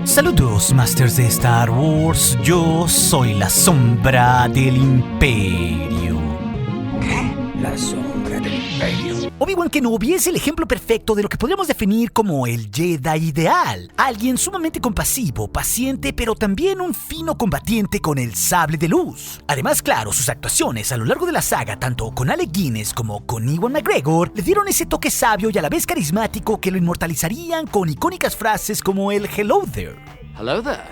Saludos, Masters de Star Wars. Yo soy la sombra del Imperio. ¿Qué? La sombra del Imperio. Obi-Wan Kenobi es el ejemplo perfecto de lo que podríamos definir como el Jedi ideal. Alguien sumamente compasivo, paciente, pero también un fino combatiente con el sable de luz. Además, claro, sus actuaciones a lo largo de la saga, tanto con Alec Guinness como con Ewan McGregor, le dieron ese toque sabio y a la vez carismático que lo inmortalizarían con icónicas frases como el Hello there. Hello there.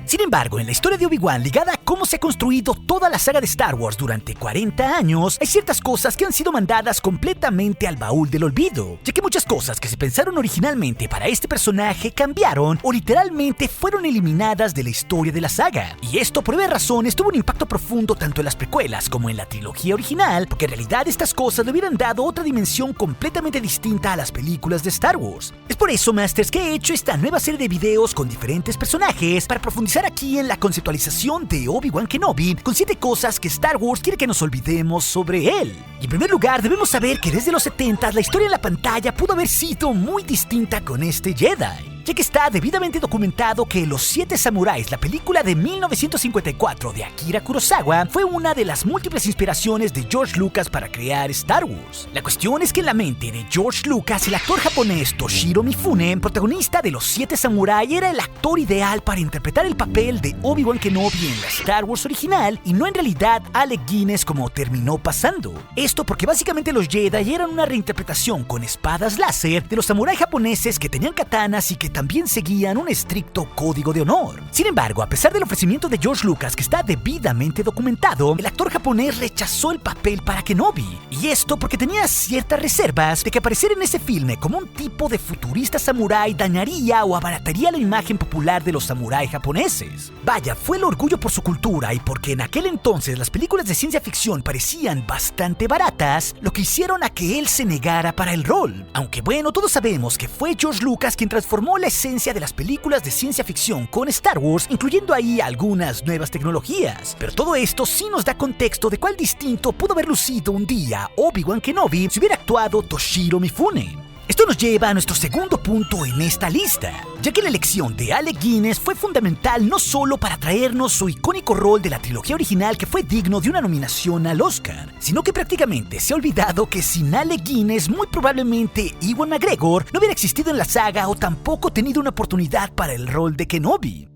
Sin embargo, en la historia de Obi-Wan, ligada a cómo se ha construido toda la saga de Star Wars durante 40 años, hay ciertas cosas que han sido mandadas completamente al baúl del olvido, ya que muchas cosas que se pensaron originalmente para este personaje cambiaron o literalmente fueron eliminadas de la historia de la saga. Y esto, por varias razones, tuvo un impacto profundo tanto en las precuelas como en la trilogía original, porque en realidad estas cosas le hubieran dado otra dimensión completamente distinta a las películas de Star Wars. Es por eso, Masters, que he hecho esta nueva serie de videos con diferentes personajes para profundizar aquí en la conceptualización de Obi-Wan Kenobi con 7 cosas que Star Wars quiere que nos olvidemos sobre él. Y en primer lugar, debemos saber que desde los 70 la historia en la pantalla pudo haber sido muy distinta con este Jedi, ya que está debidamente documentado que Los 7 Samuráis, la película de 1954 de Akira Kurosawa, fue una de las múltiples inspiraciones de George Lucas para crear Star Wars. La cuestión es que en la mente de George Lucas, el actor japonés Toshiro Mifune, protagonista de Los 7 Samurai, era el actor ideal para interpretar el papel de Obi-Wan Kenobi en la Star Wars original y no en realidad Alec Guinness como terminó pasando. Esto porque básicamente los Jedi eran una reinterpretación con espadas láser de los samuráis japoneses que tenían katanas y que también seguían un estricto código de honor. Sin embargo, a pesar del ofrecimiento de George Lucas que está debidamente documentado, el actor japonés rechazó el papel para Kenobi. Y esto porque tenía ciertas reservas de que aparecer en ese filme como un tipo de futurista samurái dañaría o abarataría la imagen popular de los samuráis japoneses. Vaya, fue el orgullo por su cultura y porque en aquel entonces las películas de ciencia ficción parecían bastante baratas, lo que hicieron a que él se negara para el rol. Aunque bueno, todos sabemos que fue George Lucas quien transformó la esencia de las películas de ciencia ficción con Star Wars, incluyendo ahí algunas nuevas tecnologías. Pero todo esto sí nos da contexto de cuál distinto pudo haber lucido un día Obi-Wan Kenobi si hubiera actuado Toshiro Mifune. Esto nos lleva a nuestro segundo punto en esta lista, ya que la elección de Alec Guinness fue fundamental no solo para traernos su icónico rol de la trilogía original que fue digno de una nominación al Oscar, sino que prácticamente se ha olvidado que sin Alec Guinness muy probablemente Ewan McGregor no hubiera existido en la saga o tampoco tenido una oportunidad para el rol de Kenobi.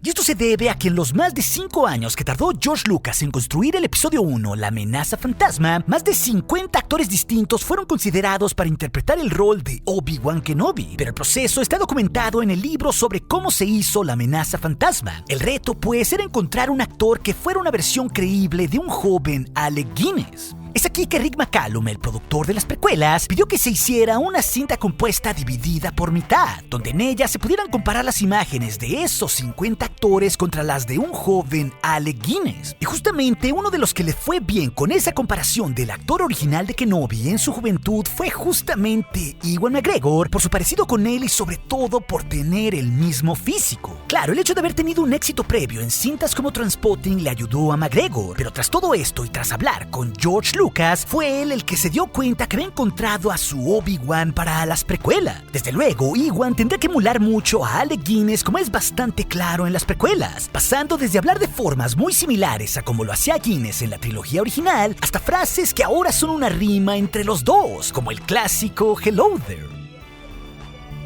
Y esto se debe a que en los más de 5 años que tardó George Lucas en construir el episodio 1, La amenaza fantasma, más de 50 actores distintos fueron considerados para interpretar el rol de Obi-Wan Kenobi. Pero el proceso está documentado en el libro sobre cómo se hizo La amenaza fantasma. El reto, pues, era encontrar un actor que fuera una versión creíble de un joven Alec Guinness. Es aquí que Rick McCallum, el productor de las precuelas, pidió que se hiciera una cinta compuesta dividida por mitad, donde en ella se pudieran comparar las imágenes de esos 50 actores contra las de un joven Alec Guinness. Y justamente uno de los que le fue bien con esa comparación del actor original de Kenobi en su juventud fue justamente Ewan McGregor, por su parecido con él y sobre todo por tener el mismo físico. Claro, el hecho de haber tenido un éxito previo en cintas como Trainspotting le ayudó a McGregor, pero tras todo esto y tras hablar con George Lucas, fue él el que se dio cuenta que había encontrado a su Obi-Wan para las precuelas. Desde luego, Ewan tendría que emular mucho a Alec Guinness, como es bastante claro en las precuelas, pasando desde hablar de formas muy similares a como lo hacía Guinness en la trilogía original, hasta frases que ahora son una rima entre los dos, como el clásico Hello there.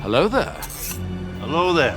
Hello there. Hello there.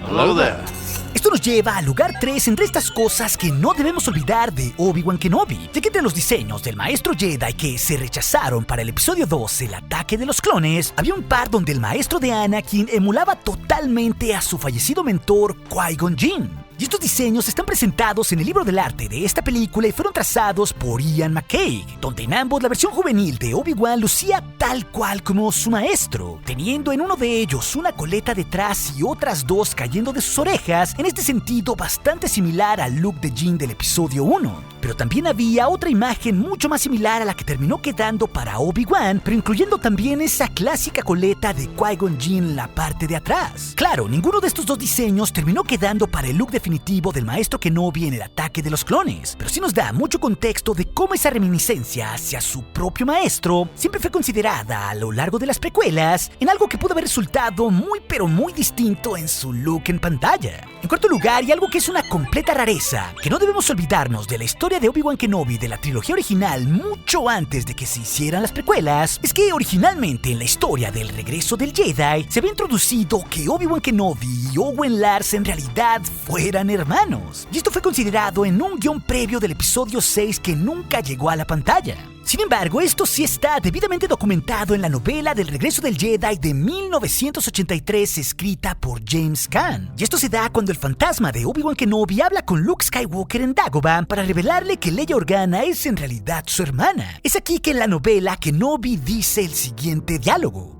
Hello there. Esto nos lleva al lugar 3 entre estas cosas que no debemos olvidar de Obi-Wan Kenobi, ya que entre los diseños del maestro Jedi que se rechazaron para el episodio 2, El ataque de los clones, había un par donde el maestro de Anakin emulaba totalmente a su fallecido mentor Qui-Gon Jinn. Y estos diseños están presentados en el libro del arte de esta película y fueron trazados por Ian McCaig, donde en ambos la versión juvenil de Obi-Wan lucía tal cual como su maestro, teniendo en uno de ellos una coleta detrás y otras 2 cayendo de sus orejas, en este sentido bastante similar al look de Jinn del episodio 1. Pero también había otra imagen mucho más similar a la que terminó quedando para Obi-Wan, pero incluyendo también esa clásica coleta de Qui-Gon Jinn en la parte de atrás. Claro, ninguno de estos dos diseños terminó quedando para el look definitivo del maestro Kenobi en el ataque de los clones, pero sí nos da mucho contexto de cómo esa reminiscencia hacia su propio maestro siempre fue considerada a lo largo de las precuelas en algo que pudo haber resultado muy pero muy distinto en su look en pantalla. En cuarto lugar, y algo que es una completa rareza, que no debemos olvidarnos de la historia de Obi-Wan Kenobi de la trilogía original mucho antes de que se hicieran las precuelas, es que originalmente en la historia del regreso del Jedi se había introducido que Obi-Wan Kenobi y Owen Lars en realidad fueran hermanos, y esto fue considerado en un guión previo del episodio 6 que nunca llegó a la pantalla. Sin embargo, esto sí está debidamente documentado en la novela del regreso del Jedi de 1983 escrita por James Caan. Y esto se da cuando el fantasma de Obi-Wan Kenobi habla con Luke Skywalker en Dagobah para revelarle que Leia Organa es en realidad su hermana. Es aquí que en la novela Kenobi dice el siguiente diálogo.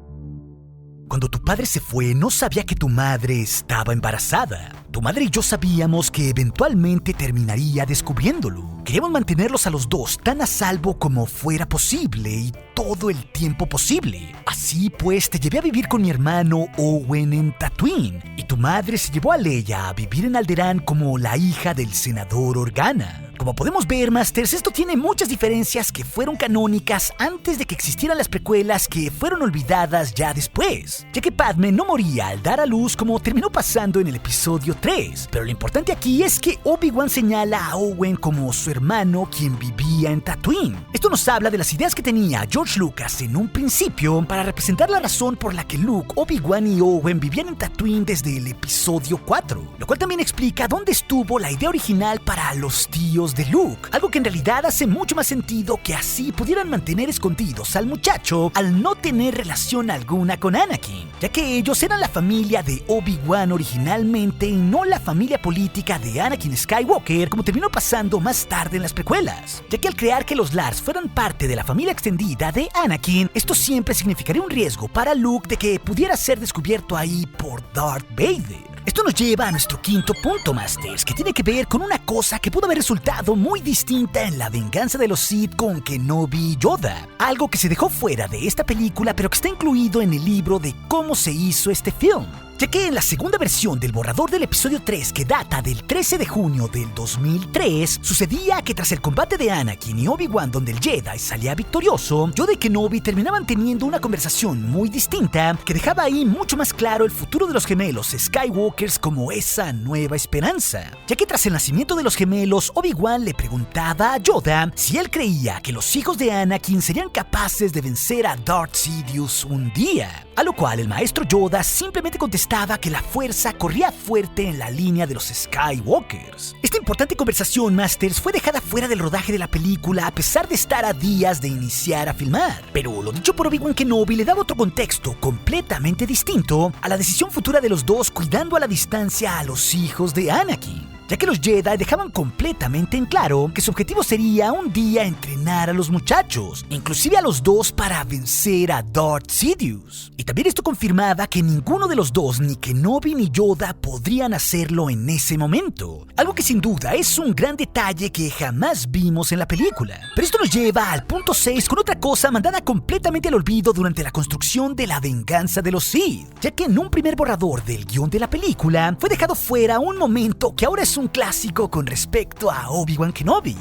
Cuando tu padre se fue, no sabía que tu madre estaba embarazada. Tu madre y yo sabíamos que eventualmente terminaría descubriéndolo. Queríamos mantenerlos a los dos tan a salvo como fuera posible y todo el tiempo posible. Así pues, te llevé a vivir con mi hermano Owen en Tatooine, y tu madre se llevó a Leia a vivir en Alderaan como la hija del senador Organa. Como podemos ver, Masters, esto tiene muchas diferencias que fueron canónicas antes de que existieran las precuelas que fueron olvidadas ya después, ya que Padme no moría al dar a luz como terminó pasando en el episodio 3, pero lo importante aquí es que Obi-Wan señala a Owen como su hermano quien vivía en Tatooine. Esto nos habla de las ideas que tenía George Lucas en un principio para representar la razón por la que Luke, Obi-Wan y Owen vivían en Tatooine desde el episodio 4, lo cual también explica dónde estuvo la idea original para los tíos de Luke, algo que en realidad hace mucho más sentido que así pudieran mantener escondidos al muchacho al no tener relación alguna con Anakin, ya que ellos eran la familia de Obi-Wan originalmente y no la familia política de Anakin Skywalker, como terminó pasando más tarde en las precuelas, ya que al crear que los Lars fueran parte de la familia extendida de Anakin, esto siempre significaría un riesgo para Luke de que pudiera ser descubierto ahí por Darth Vader. Esto nos lleva a nuestro quinto punto, Masters, que tiene que ver con una cosa que pudo haber resultado muy distinta en La venganza de los Sith con Kenobi y Yoda. Algo que se dejó fuera de esta película, pero que está incluido en el libro de cómo se hizo este film. Ya que en la segunda versión del borrador del episodio 3, que data del 13 de junio del 2003, sucedía que tras el combate de Anakin y Obi-Wan donde el Jedi salía victorioso, Yoda y Kenobi terminaban teniendo una conversación muy distinta que dejaba ahí mucho más claro el futuro de los gemelos Skywalkers como esa nueva esperanza. Ya que tras el nacimiento de los gemelos, Obi-Wan le preguntaba a Yoda si él creía que los hijos de Anakin serían capaces de vencer a Darth Sidious un día. A lo cual el maestro Yoda simplemente contestaba que la fuerza corría fuerte en la línea de los Skywalkers. Esta importante conversación, Masters, fue dejada fuera del rodaje de la película a pesar de estar a días de iniciar a filmar. Pero lo dicho por Obi-Wan Kenobi le daba otro contexto completamente distinto a la decisión futura de los dos cuidando a la distancia a los hijos de Anakin, ya que los Jedi dejaban completamente en claro que su objetivo sería un día entrenar a los muchachos, inclusive a los dos, para vencer a Darth Sidious. Y también esto confirmaba que ninguno de los dos, ni Kenobi ni Yoda, podrían hacerlo en ese momento, algo que sin duda es un gran detalle que jamás vimos en la película. Pero esto nos lleva al punto 6 con otra cosa mandada completamente al olvido durante la construcción de La venganza de los Sith, ya que en un primer borrador del guión de la película fue dejado fuera un momento que ahora es un clásico con respecto a Obi-Wan Kenobi.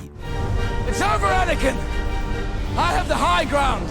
It's over, Anakin! I have the high ground!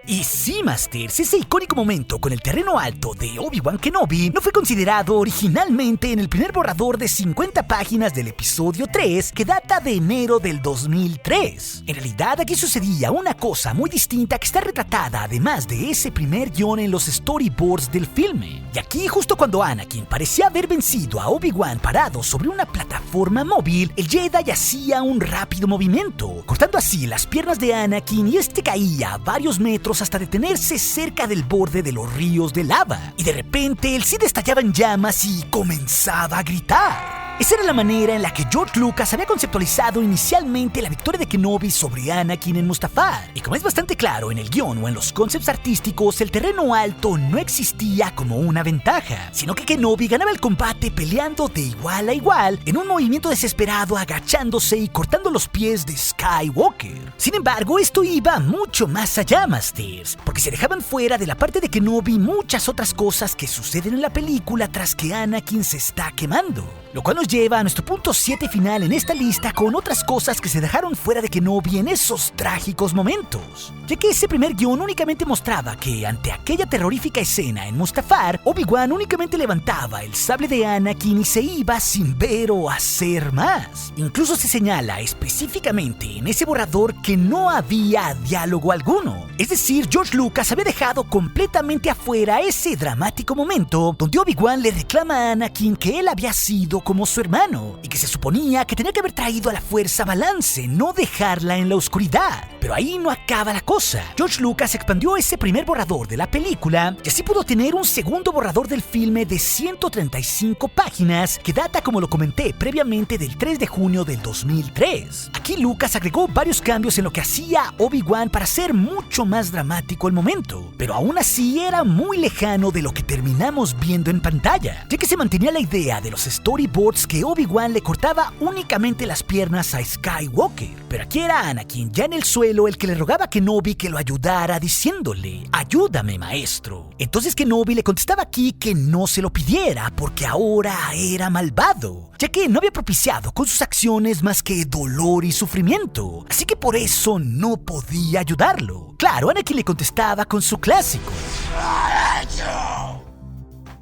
Y sí, Masters, ese icónico momento con el terreno alto de Obi-Wan Kenobi no fue considerado originalmente en el primer borrador de 50 páginas del episodio 3 que data de enero del 2003. En realidad, aquí sucedía una cosa muy distinta que está retratada además de ese primer guión en los storyboards del filme. Y aquí, justo cuando Anakin parecía haber vencido a Obi-Wan parado sobre una plataforma móvil, el Jedi hacía un rápido movimiento, cortando así las piernas de Anakin, y este caía a varios metros hasta detenerse cerca del borde de los ríos de lava. Y de repente el Sith estallaba en llamas y comenzaba a gritar. Esa era la manera en la que George Lucas había conceptualizado inicialmente la victoria de Kenobi sobre Anakin en Mustafar. Y como es bastante claro en el guión o en los conceptos artísticos, el terreno alto no existía como una ventaja, sino que Kenobi ganaba el combate peleando de igual a igual en un movimiento desesperado, agachándose y cortando los pies de Skywalker. Sin embargo, esto iba mucho más allá, Masters, porque se dejaban fuera de la parte de Kenobi muchas otras cosas que suceden en la película tras que Anakin se está quemando. Lo cual nos lleva a nuestro punto 7 final en esta lista, con otras cosas que se dejaron fuera de Kenobi en esos trágicos momentos, ya que ese primer guión únicamente mostraba que ante aquella terrorífica escena en Mustafar, Obi-Wan únicamente levantaba el sable de Anakin y se iba sin ver o hacer más. Incluso se señala específicamente en ese borrador que no había diálogo alguno. Es decir, George Lucas había dejado completamente afuera ese dramático momento donde Obi-Wan le reclama a Anakin que él había sido como su hermano y que se suponía que tenía que haber traído a la fuerza balance, no dejarla en la oscuridad. Pero ahí no acaba la cosa. George Lucas expandió ese primer borrador de la película y así pudo tener un segundo borrador del filme de 135 páginas que data, como lo comenté previamente, del 3 de junio del 2003. Aquí Lucas agregó varios cambios en lo que hacía Obi-Wan para hacer mucho más dramático el momento, pero aún así era muy lejano de lo que terminamos viendo en pantalla, ya que se mantenía la idea de los storyboards que Obi-Wan le cortaba únicamente las piernas a Skywalker. Pero aquí era Anakin, ya en el suelo, el que le rogaba a Kenobi que lo ayudara, diciéndole: ayúdame, maestro. Entonces Kenobi le contestaba aquí que no se lo pidiera porque ahora era malvado, ya que no había propiciado con sus acciones más que dolor y sufrimiento, así que por eso no podía ayudarlo. Claro, Anakin le contestaba con su clásico: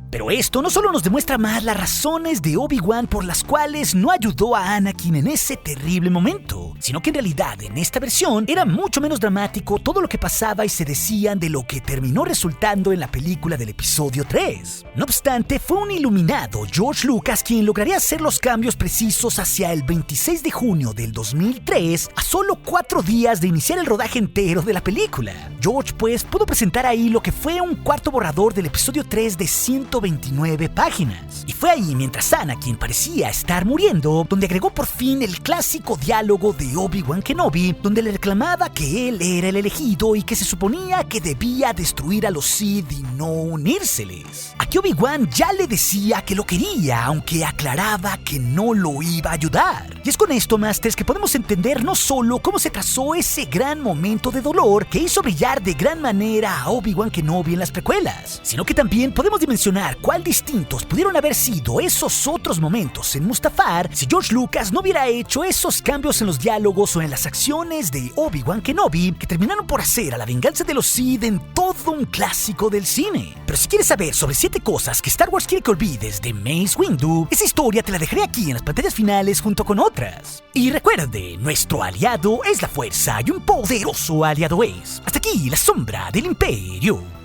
pero esto no solo nos demuestra más las razones de Obi-Wan por las cuales no ayudó a Anakin en ese terrible momento, sino que en realidad en esta versión era mucho menos dramático todo lo que pasaba y se decían de lo que terminó resultando en la película del episodio 3. No obstante, fue un iluminado George Lucas quien lograría hacer los cambios precisos hacia el 26 de junio del 2003, a solo 4 días de iniciar el rodaje entero de la película. George pues pudo presentar ahí lo que fue un cuarto borrador del episodio 3 de 129 páginas. Y fue ahí, mientras Anakin parecía estar muriendo, donde agregó por fin el clásico diálogo de Obi-Wan Kenobi, donde le reclamaba que él era el elegido y que se suponía que debía destruir a los Sith y no unírseles. Aquí Obi-Wan ya le decía que lo quería, aunque aclaraba que no lo iba a ayudar. Y es con esto, Masters, que podemos entender no solo cómo se trazó ese gran momento de dolor que hizo brillar de gran manera a Obi-Wan Kenobi en las precuelas, sino que también podemos dimensionar cuál distintos pudieron haber sido esos otros momentos en Mustafar si George Lucas no hubiera hecho esos cambios en los diálogos o en las acciones de Obi-Wan Kenobi que terminaron por hacer a la venganza de los Sith en todo un clásico del cine. Pero si quieres saber sobre 7 cosas que Star Wars quiere que olvides de Mace Windu, esa historia te la dejaré aquí en las pantallas finales junto con otras. Y recuerde, nuestro aliado es la fuerza y un poderoso aliado es. Hasta aquí la sombra del Imperio.